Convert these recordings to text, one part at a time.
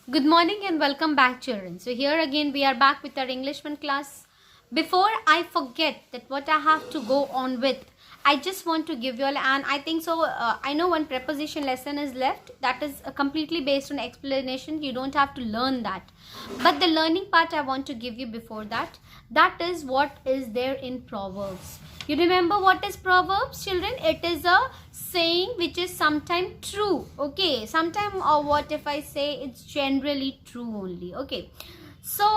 Good morning and welcome back, children. So here again we are back with our English 1 class. Before I forget that what I have to go on with, I just want to give you all, and I think so, I know one preposition lesson is left that is completely based on explanation. You don't have to learn that. But the learning part I want to give you before that, that is what is there in Proverbs. You remember what is Proverbs, children? It is a saying which is sometimes true. Okay, sometime or what if I say it's generally true only. Okay. So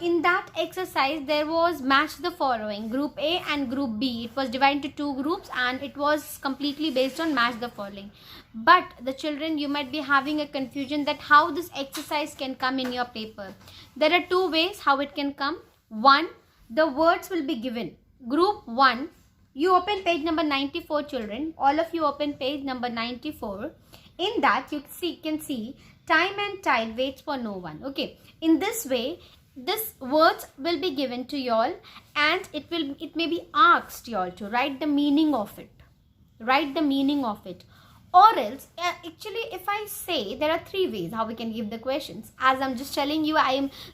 in that exercise there was match the following, group A and group B. It was divided into two groups and it was completely based on match the following. But the children, you might be having a confusion that how this exercise can come in your paper. There are two ways how it can come. One, the words will be given. Group 1, you open page number 94, children. All of you open page number 94. In that you can see time and tide waits for no one. Okay, in this way this words will be given to y'all and it may be asked y'all to write the meaning of it. Write the meaning of it. Or else, actually if I say there are three ways how we can give the questions. As I'm just telling you,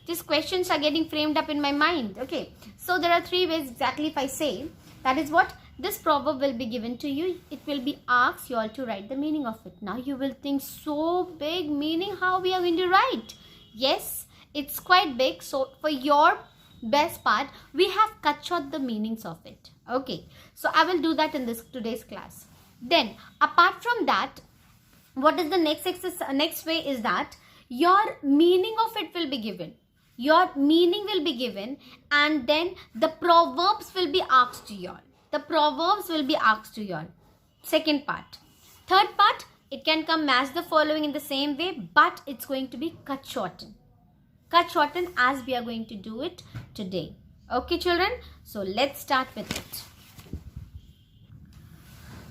these questions are getting framed up in my mind. Okay, so there are three ways exactly. If I say that is what this proverb will be given to you, it will be asked you all to write the meaning of it. Now you will think, so big meaning, how we are going to write? Yes, it's quite big. So for your best part, we have cut short the meanings of it. Okay, so I will do that in this today's class. Then apart from that, what is the next way is that your meaning of it will be given. Your meaning will be given and then the proverbs will be asked to you all. The proverbs will be asked to you all. Second part. Third part, it can come match the following in the same way, but it's going to be cut shortened. Cut shortened as we are going to do it today. Okay, children? So let's start with it.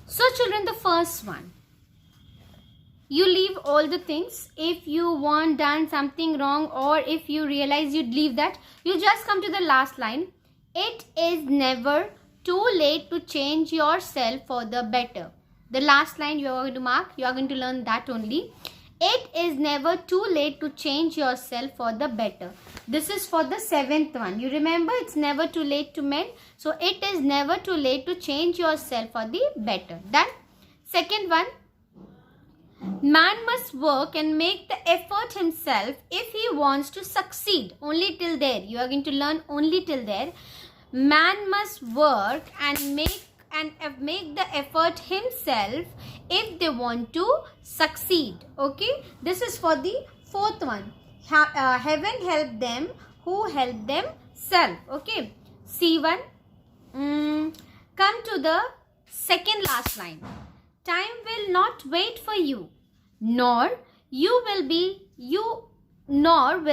So children, the first one. You leave all the things. If you want done something wrong or if you realize you'd leave that, you just come to the last line. It is never too late to change yourself for the better. The last line you are going to mark, you are going to learn that only. It is never too late to change yourself for the better. This is for the seventh one. You remember, it's never too late to mend. So it is never too late to change yourself for the better. Done. Second one. Man must work and make the effort himself if he wants to succeed. Only till there. You are going to learn only till there. Man must work and make the effort himself if they want to succeed. Okay, this is for the fourth one. Heaven help them who help themselves. Okay, C1. Come to the second last line. Time will not wait for you, nor will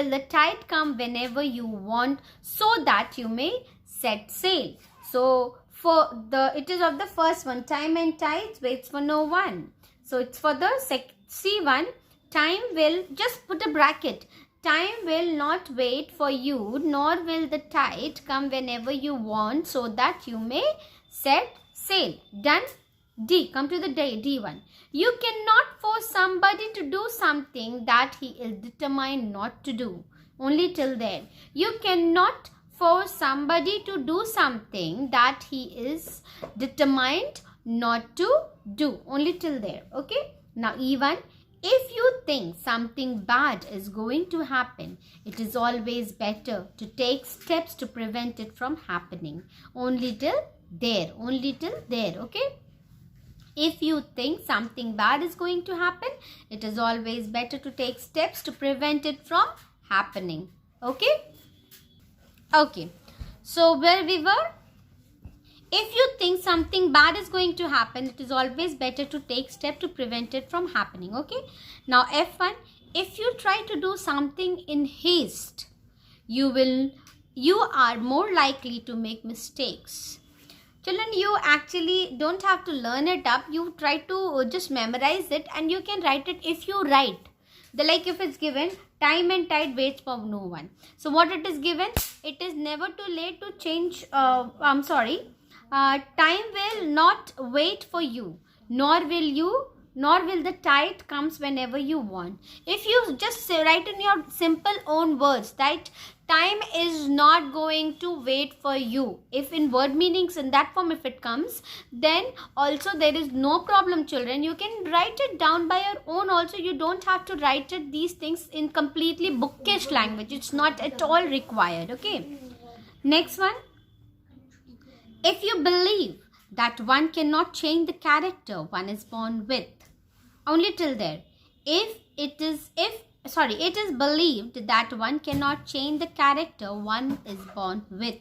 the tide come whenever you want, so that you may set sail. So it is of the first one. Time and tides waits for no one. So it's for the C1. Time will, just put a bracket. Time will not wait for you, nor will the tide come whenever you want, so that you may set sail. Done. D. Come to the D1. You cannot force somebody to do something that he is determined not to do. Only till there. You cannot force somebody to do something that he is determined not to do. Only till there. Okay. Now E1. If you think something bad is going to happen, it is always better to take steps to prevent it from happening. Only till there. Only till there. Okay. If you think something bad is going to happen, it is always better to take steps to prevent it from happening. Okay? Okay. So where we were? If you think something bad is going to happen, it is always better to take steps to prevent it from happening. Okay? Now F1. If you try to do something in haste, you are more likely to make mistakes. Children, you actually don't have to learn it up. You try to just memorize it and you can write it if you write. Like if it's given, time and tide waits for no one. So what it is given? It is never too late to change. Time will not wait for you, nor will nor will the tide comes whenever you want. If you just write in your simple own words that time is not going to wait for you, if in word meanings in that form if it comes, then also there is no problem, children. You can write it down by your own also. You don't have to write it these things in completely bookish language. It's not at all required. Okay, next one. If you believe that one cannot change the character one is born with, only till there. It is believed that one cannot change the character one is born with.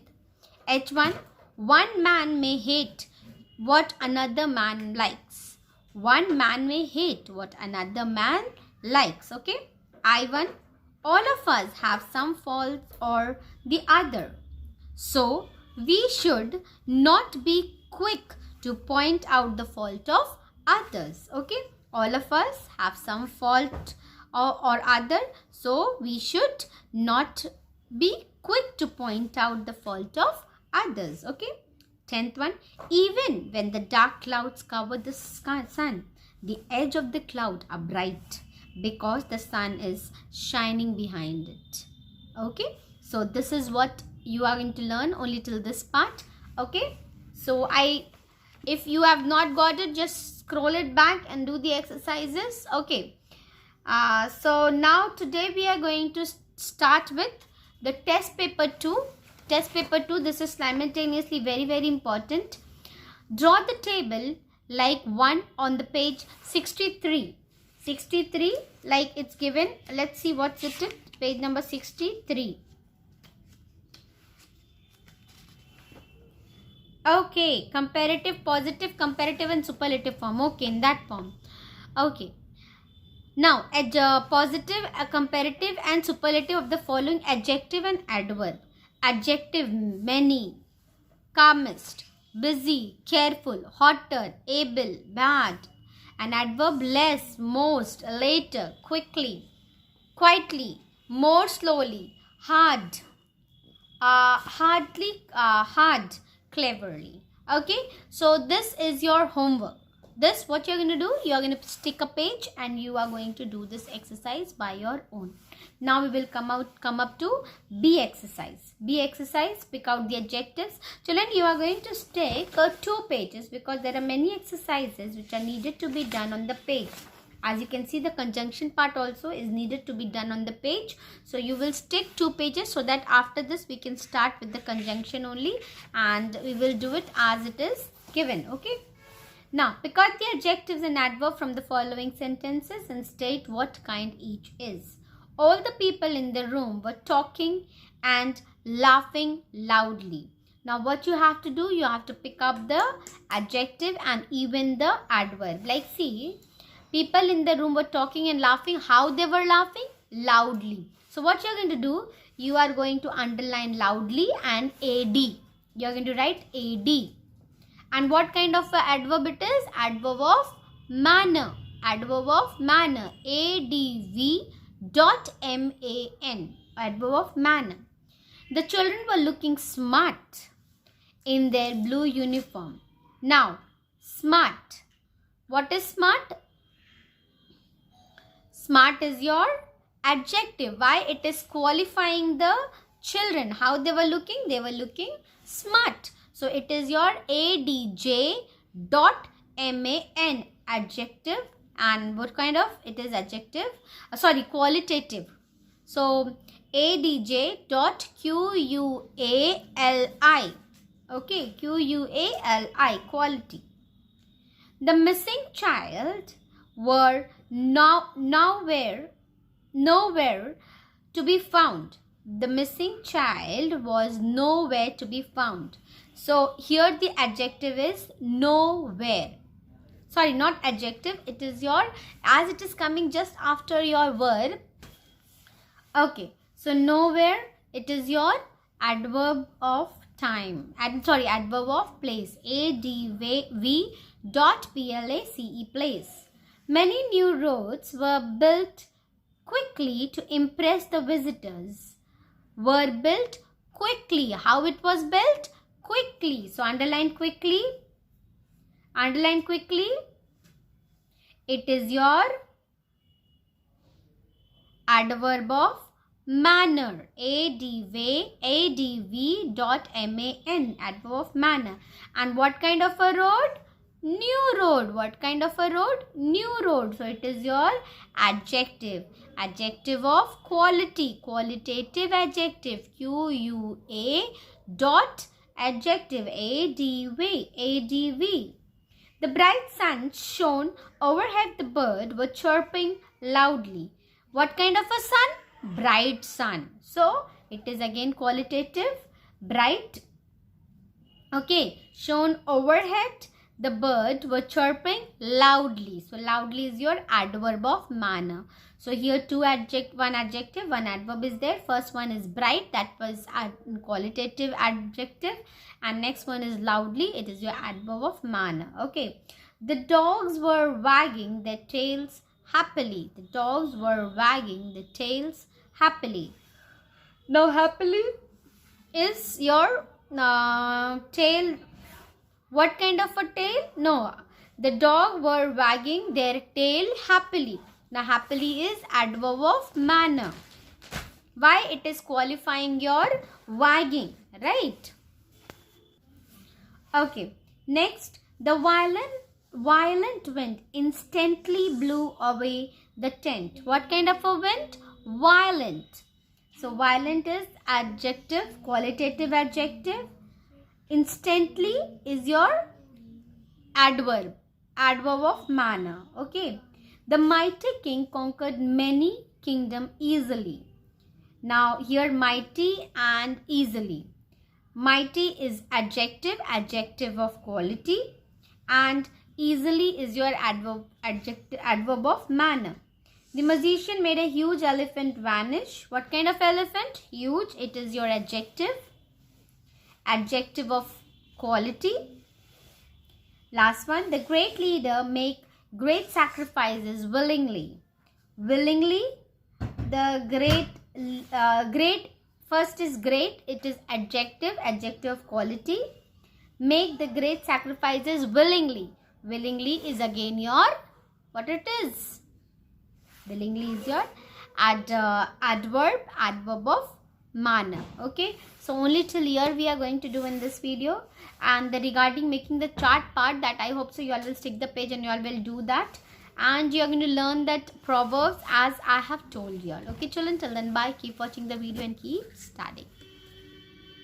H1. One man may hate what another man likes. One man may hate what another man likes. Okay. I1. All of us have some faults or the other. So, we should not be quick to point out the fault of others. Okay. All of us have some fault or other. So, we should not be quick to point out the fault of others. Okay. 10th one. Even when the dark clouds cover the sun, the edge of the cloud are bright because the sun is shining behind it. Okay. So, this is what you are going to learn only till this part. Okay. So, if you have not got it, just scroll it back and do the exercises. Okay. So, now today we are going to start with the test paper 2. Test paper 2, this is simultaneously very, very important. Draw the table like one on the page 63. 63 like it's given. Let's see what's it. Page number 63. Okay, comparative, positive, comparative and superlative form. Okay, in that form. Okay. Now, positive, comparative and superlative of the following adjective and adverb. Adjective, many, calmest, busy, careful, hotter, able, bad. An adverb, less, most, later, quickly, quietly, more slowly, hard, hard, cleverly. Okay, so this is your homework. This, what you're going to do, you're going to stick a page and you are going to do this exercise by your own. Now we will come up to B exercise. B exercise, pick out the adjectives. Children, you are going to take 2 pages because there are many exercises which are needed to be done on the page. As you can see, the conjunction part also is needed to be done on the page. So you will stick 2 pages so that after this we can start with the conjunction only and we will do it as it is given. Okay. Now, pick out the adjectives and adverb from the following sentences and state what kind each is. All the people in the room were talking and laughing loudly. Now, what you have to do, you have to pick up the adjective and even the adverb. Like, see, people in the room were talking and laughing. How they were laughing? Loudly. So, what you're going to do, you are going to underline loudly and AD. You're going to write AD. And what kind of adverb it is? Adverb of manner. Adverb of manner. ADV.MAN. Adverb of manner. The children were looking smart in their blue uniform. Now, smart. What is smart? Smart is your adjective. Why? It is qualifying the children. How they were looking? They were looking smart. So, it is your ADJ.MAN adjective. And what kind of? It is adjective. Qualitative. So, ADJ.QUALI. Okay, QUALI, quality. The missing child were nowhere to be found. The missing child was nowhere to be found. So, here the adjective is nowhere. Sorry, not adjective. It is your, as it is coming just after your verb. Okay. So, nowhere, it is your adverb of time. Adverb of place. ADV.PLACE, place. Many new roads were built quickly to impress the visitors. Were built quickly. How it was built? Quickly. So, underline quickly. Underline quickly. It is your adverb of manner. adv.man, adverb of manner. And what kind of a road? New road. What kind of a road? New road. So it is your adjective. Adjective of quality. Qualitative adjective. QUA dot adjective. ADV. ADV. The bright sun shone overhead. The bird were chirping loudly. What kind of a sun? Bright sun. So it is again qualitative. Bright. Okay. Shone overhead. The bird were chirping loudly. So loudly is your adverb of manner. So here one adjective, one adverb is there. First one is bright. That was qualitative adjective. And next one is loudly. It is your adverb of manner. Okay. The dogs were wagging their tails happily. The dogs were wagging their tails happily. Now happily is your tail. What kind of a tail? No. The dog were wagging their tail happily. Now happily is adverb of manner. Why? It is qualifying your wagging. Right? Okay. Next, the violent wind instantly blew away the tent. What kind of a wind? Violent. So violent is adjective, qualitative adjective. Instantly is your adverb of manner. Okay. The mighty king conquered many kingdoms easily. Now here mighty and easily. Mighty is adjective of quality, and easily is your adverb of manner. The magician made a huge elephant vanish. What kind of elephant? Huge. It is your adjective of quality. Last one, the great leader make great sacrifices willingly. Willingly, the great, first is great. It is adjective of quality. Make the great sacrifices willingly. Willingly is again your, what it is? Willingly is your adverb of manner. Okay, so only till here we are going to do in this video. And regarding making the chart part, that I hope so you all will stick the page and you all will do that, and you are going to learn that proverbs as I have told you all. Okay children, till then bye, keep watching the video and keep studying.